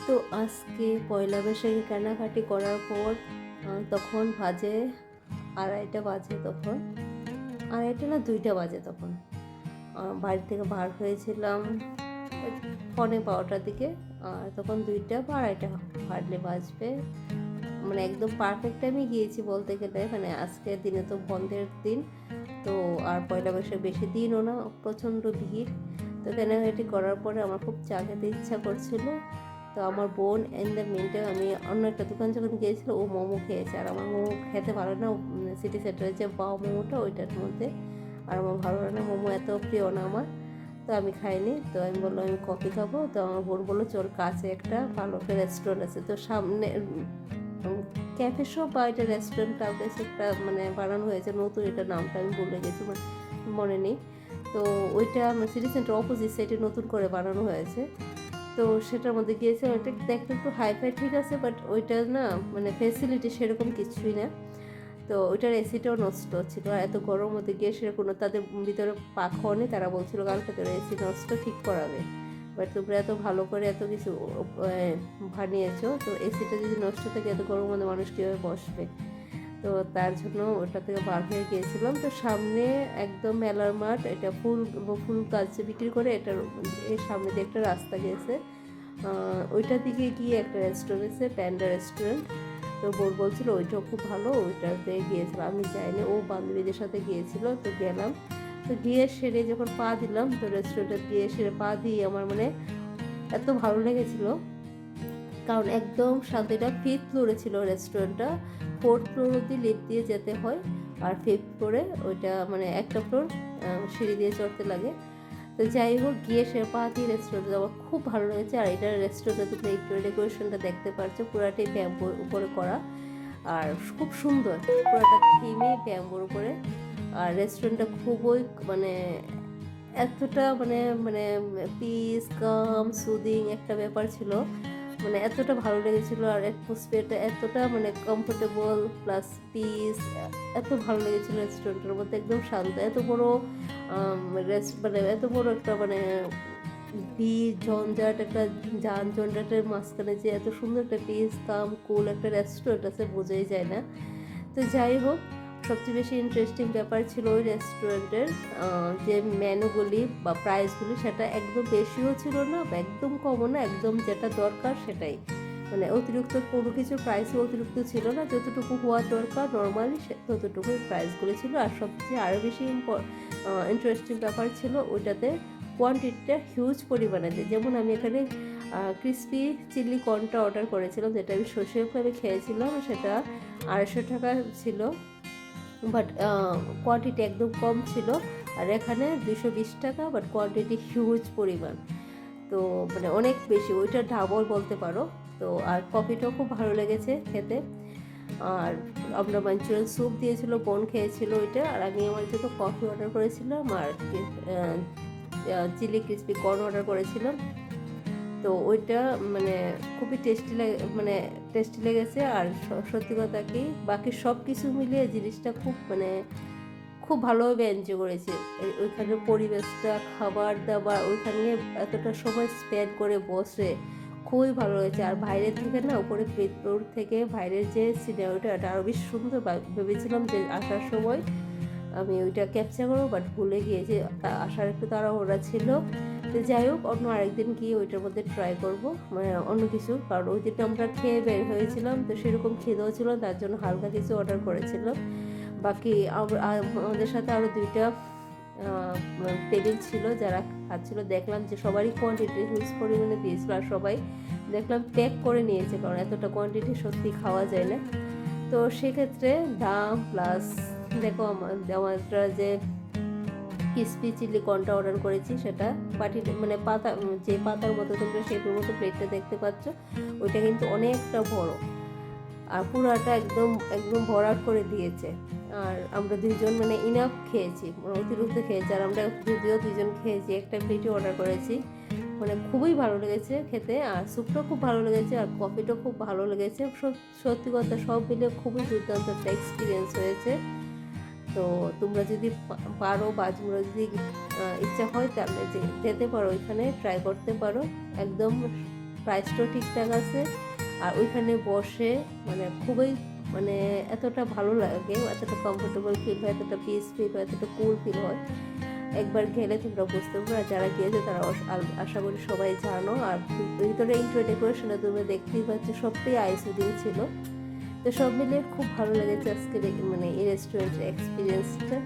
তো আজকে পয়লা বৈশাখে কেনাকাটি করার পর তখন বাজে 2:30 বাজে, তখন 2:30 না 2টা বাজে। তখন বাড়ি থেকে বার হয়েছিলাম ওই 12:45টার দিকে। আর তখন 2টা বা 2:30 হার্ডলি বাজবে, মানে একদম পারফেক্ট টাইমে গিয়েছি বলতে গেলে। মানে আজকের দিনে তো বন্ধের দিন, তো আর পয়লা বৈশাখ বেশি দিনও না, প্রচণ্ড ভিড়। তো কেনাকাটি করার পরে আমার খুব চা খেতে ইচ্ছা করছিল। তো আমার বোন ইন দ্য মিনটাইম, আমি অন্য একটা দোকান যখন গিয়েছিল, ও মোমো খেয়েছে। আর আমার মোমো খেতে ভালো না, সিটি সেন্টারের যে বাও মোমোটা ওইটার মধ্যে। আর আমার ভালো লাগে না, মোমো এত প্রিয় না আমার। তো আমি খাইনি। তো আমি বললাম আমি কফি খাবো। তো আমার বোন বললো চোর কাছে একটা ভালো একটা রেস্টুরেন্ট আছে, তো সামনে ক্যাফে শপ বা এটা রেস্টুরেন্ট টাইপের একটা মানে বানানো হয়েছে নতুন, এটা নামটা আমি ভুলে গেছি, মনে নেই। তো ওইটা সিটি সেন্টার অপোজিট সাইডে নতুন করে বানানো হয়েছে। তো সেটার মধ্যে গিয়েছে, ওইটা দেখতে একটু হাইফাই ঠিক আছে, বাট ওইটা না মানে ফেসিলিটি সেরকম কিছুই না। তো ওইটার এসিটাও নষ্ট ছিল, আর এত গরম মধ্যে গিয়ে সেরকম তাদের ভিতরে পাখাও নেই। তারা বলছিল কালকে তোর এসি নষ্ট ঠিক করাবে, বাট তোমরা এত ভালো করে এত কিছু বানিয়েছো, তো এসিটা যদি নষ্ট থাকে এত গরম মধ্যে মানুষ কীভাবে বসবে। তো তার জন্য ওটা থেকে বার হয়ে গিয়েছিলাম। তো সামনে একদম মেলার মাঠ, এটা ফুল ফুল গাছ বিক্রি করে, এটার এর সামনে দিয়ে একটা রাস্তা গেছে। ওইটার দিকে গিয়ে একটা রেস্টুরেন্ট আছে, প্যান্ডা রেস্টুরেন্ট। তো বোন বলছিল ওইটাও খুব ভালো, ওইটাতে গিয়েছিলাম। আমি যাইনি, ও বান্ধবীদের সাথে গিয়েছিল, তো গেলাম। তো গিয়ে সেরে যখন পা দিলাম, তো রেস্টুরেন্টে গিয়ে সেরে পা দিয়ে আমার মানে এত ভালো লেগেছিলো, কারণ একদম শান্তিটা। 5th ফ্লোরে ছিল রেস্টুরেন্টটা, 4th ফ্লোর অব্দি লিফট দিয়ে যেতে হয়, আর 5th ফ্লোরে ওইটা মানে একটা ফ্লোর সিঁড়ি দিয়ে চড়তে লাগে। তো যাই হোক, গিয়ে সে পা দিয়ে রেস্টুরেন্টে আমার খুব ভালো লেগেছে। আর এটা রেস্টুরেন্টে তুমি একটু ডেকোরেশনটা দেখতে পাচ্ছ, পুরাটাই ব্যাম্বোর উপরে করা, আর খুব সুন্দর, পুরোটা থিমে ব্যাম্বোর উপরে। আর রেস্টুরেন্টটা খুবই মানে এতটা মানে মানে পিস কাম সুদিং একটা ব্যাপার ছিল, মানে এতটা ভালো লেগেছিলো। আর অ্যাটমসফিয়ারটা এতটা মানে কমফোর্টেবল প্লাস পিস, এত ভালো লেগেছিলো। রেস্টুরেন্টের মধ্যে একদম শান্ত, এত বড় মানে এত বড় একটা মানে ভিড় ঝঞ্ঝাট, একটা যান জঞ্জাটের মাঝখানে যে এত সুন্দর একটা পিস কাম কুল একটা রেস্টুরেন্ট আছে, বোঝাই যায় না। তো যাই হোক, সবচেয়ে বেশি ইন্টারেস্টিং ব্যাপার ছিল ওই রেস্টুরেন্টের যে মেনুগুলি বা প্রাইসগুলি, সেটা একদম বেশিও ছিল না বা একদম কমও না, একদম যেটা দরকার সেটাই। মানে অতিরিক্ত কোনো কিছুর প্রাইসও অতিরিক্ত ছিল না, যতটুকু হওয়ার দরকার নর্মালি ততটুকুই প্রাইসগুলি ছিল। আর সবচেয়ে আরও বেশি ইন্টারেস্টিং ব্যাপার ছিল ওইটাতে কোয়ান্টিটিটা হিউজ পরিমাণে দেয়। যেমন আমি এখানে ক্রিসপি চিলি কর্নটা অর্ডার করেছিলাম, যেটা আমি সর্ষেভাবে খেয়েছিলাম, সেটা 250 টাকা ছিল, বাট কোয়ান্টিটি একদম কম ছিল। আর এখানে 220 টাকা, বাট কোয়ান্টিটি হিউজ পরিমাণ, তো মানে অনেক বেশি, ওইটা ডাবল বলতে পারো। তো আর কফিটাও খুব ভালো লেগেছে খেতে। আর আমরা মাঞ্চুরিয়ান স্যুপ দিয়েছিল, বোন খেয়েছিল ওইটা, আর আমি আমার জন্য কফি অর্ডার করেছিলাম, আর চিলি ক্রিসপি কর্ন অর্ডার করেছিলাম। তো ওইটা মানে খুবই টেস্টি লেগেছে। আর সত্যি কথা কি, বাকি সব কিছু মিলিয়ে জিনিসটা খুব মানে খুব ভালোভাবে এনজয় করেছি। ওইখানের পরিবেশটা, খাবার দাবার, ওইখানে এতটা সময় স্পেন্ড করে বসে খুবই ভালো হয়েছে। আর বাইরের থেকে না, উপরে ফ্লোর থেকে বাইরের যে সিনারিটা, এটা আরও বেশ সুন্দর। ভেবেছিলাম যে আসার সময় আমি ওইটা ক্যাপচার করবো, বাট ভুলে গিয়েছি, আসার একটু তাড়াহুড়া ছিল। তো যাই হোক, অন্য আরেকদিন গিয়ে ওইটার মধ্যে ট্রাই করবো, মানে অন্য কিছু, কারণ ওই দিনটা আমরা খেয়ে বের হয়েছিলাম, তো সেরকম খিদেও ছিল, তার জন্য হালকা কিছু অর্ডার করেছিলাম। বাকি আমাদের সাথে আরও 2টা টেবিল ছিল, যারা খাচ্ছিল দেখলাম যে সবারই কোয়ান্টিটি হিউজ পরিমাণে দিয়েছিল, আর সবাই দেখলাম প্যাক করে নিয়েছে, কারণ এতটা কোয়ান্টিটি সত্যি খাওয়া যায় না। তো সেক্ষেত্রে দাম প্লাস দেখো আমরা যে ক্রিসপি চিলি কর্নটা অর্ডার করেছি, সেটা মানে পাতা, যে পাতার মতো তোমরা সেটার মতো প্লেটটা দেখতে পাচ্ছ, ওইটা কিন্তু অনেকটা বড়, আর পুরাটা একদম একদম ভরাট করে দিয়েছে। আর আমরা 2জন মানে ইনাফ খেয়েছি, মানে অতিরিক্ত খেয়েছি। আর আমরা যদিও 2জন খেয়েছি, একটা প্লেটই অর্ডার করেছি, মানে খুবই ভালো লেগেছে খেতে। আর স্যুপটাও খুব ভালো লেগেছে, আর কফিটাও খুব ভালো লেগেছে। সত্যি কথা, সব মিলে খুবই দুর্দান্ত একটা এক্সপিরিয়েন্স হয়েছে। তো তোমরা যদি পারো বা তোমরা যদি ইচ্ছা হয়, তাহলে যেতে পারো, এখানে ট্রাই করতে পারো। একদম প্রাইসটাও ঠিকঠাক আছে। আর ওইখানে বসে মানে খুবই মানে এতটা ভালো লাগে, এতটা কমফোর্টেবল ফিল হয়, এতটা পিস ফিল হয়, এতটা কুল ফিল হয়। একবার গেলে তোমরা বুঝতে পারবে। আর যারা গিয়েছে তারা আশা করি সবাই জানো। আর ভিতরে ইন্টেরিয়র ডেকোরেশনে তুমি দেখতেই পাচ্ছ সবটাই আইসি দিয়ে ছিল। তো সব মিলিয়ে খুব ভালো লেগেছে আজকে মানে এই রেস্টুরেন্টের এক্সপিরিয়েন্সটা।